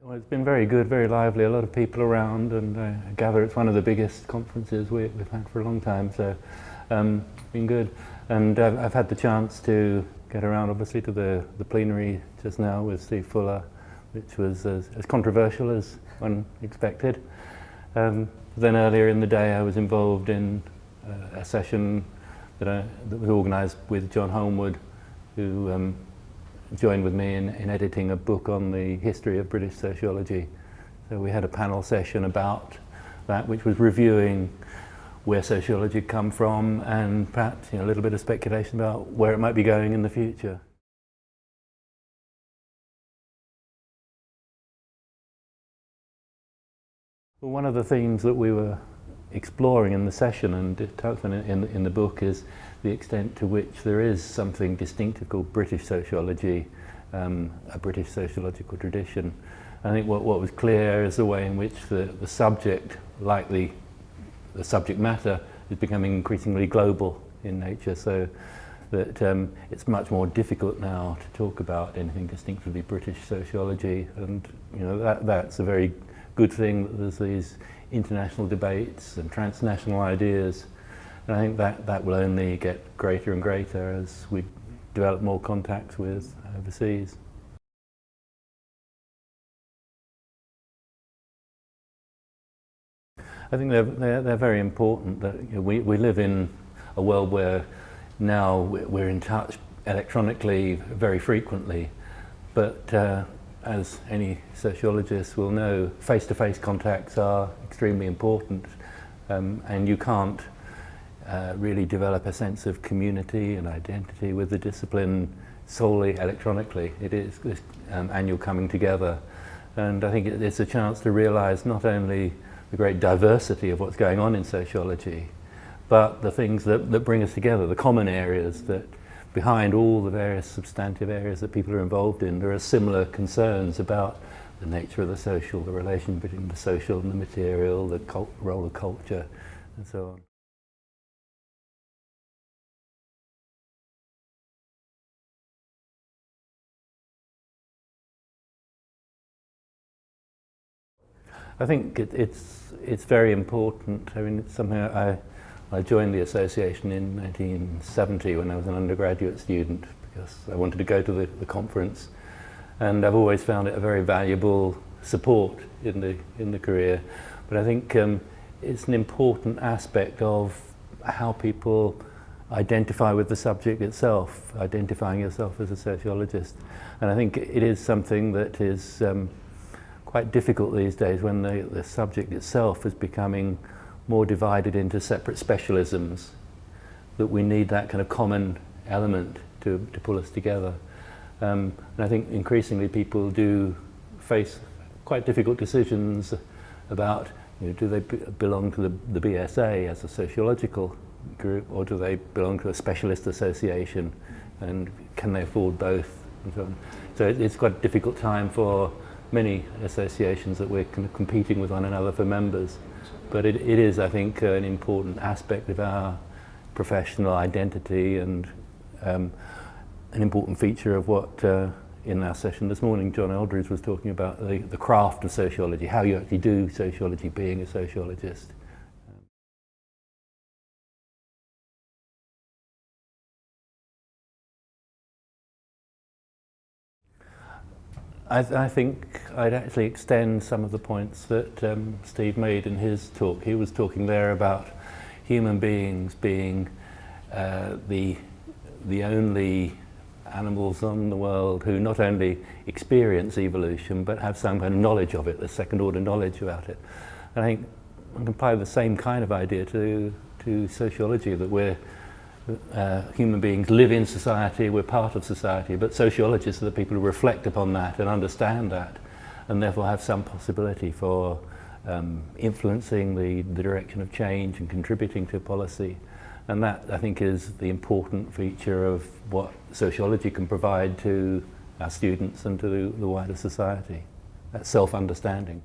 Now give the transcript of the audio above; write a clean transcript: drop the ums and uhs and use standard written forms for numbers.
Well, it's been very good, very lively, a lot of people around, and I gather it's one of the biggest conferences we've had for a long time, so it's been good. And I've had the chance to get around obviously to the plenary just now with Steve Fuller, which was as controversial as one expected. Then earlier in the day I was involved in a session that was organised with John Holmwood, who joined with me in editing a book on the history of British sociology. So we had a panel session about that, which was reviewing where sociology had come from and perhaps a little bit of speculation about where it might be going in the future. Well, one of the themes that we were exploring in the session and touched on in the book is the extent to which there is something distinctive called British sociology, a British sociological tradition. I think what was clear is the way in which the subject, like the subject matter, is becoming increasingly global in nature, so that it's much more difficult now to talk about anything distinctively British sociology, and that's a very good thing that there's these international debates and transnational ideas, and I think that will only get greater and greater as we develop more contacts with overseas. I think they're very important. That we live in a world where now we're in touch electronically very frequently, but as any sociologist will know, face-to-face contacts are extremely important, and you can't really develop a sense of community and identity with the discipline solely electronically. It is this annual coming together, and I think it's a chance to realise not only the great diversity of what's going on in sociology, but the things that bring us together, the common areas that behind all the various substantive areas that people are involved in, there are similar concerns about the nature of the social, the relation between the social and the material, the role of culture, and so on. I think it's very important. I mean, it's something I joined the association in 1970 when I was an undergraduate student because I wanted to go to the conference, and I've always found it a very valuable support in the career. But I think it's an important aspect of how people identify with the subject itself, identifying yourself as a sociologist. And I think it is something that is quite difficult these days when the subject itself is becoming more divided into separate specialisms, that we need that kind of common element to pull us together. And I think increasingly people do face quite difficult decisions about do they belong to the BSA as a sociological group, or do they belong to a specialist association, and can they afford both, and so on. So it's quite a difficult time for many associations that we're kind of competing with one another for members. But it is, I think, an important aspect of our professional identity, and an important feature of what, in our session this morning, John Eldridge was talking about the craft of sociology, how you actually do sociology, being a sociologist. I think I'd actually extend some of the points that Steve made in his talk. He was talking there about human beings being the only animals on the world who not only experience evolution but have some kind of knowledge of it, the second order knowledge about it. And I think I can apply the same kind of idea to sociology, that we're human beings live in society, we're part of society, but sociologists are the people who reflect upon that and understand that, and therefore have some possibility for influencing the direction of change and contributing to policy. And that, I think, is the important feature of what sociology can provide to our students and to the wider society, that self-understanding.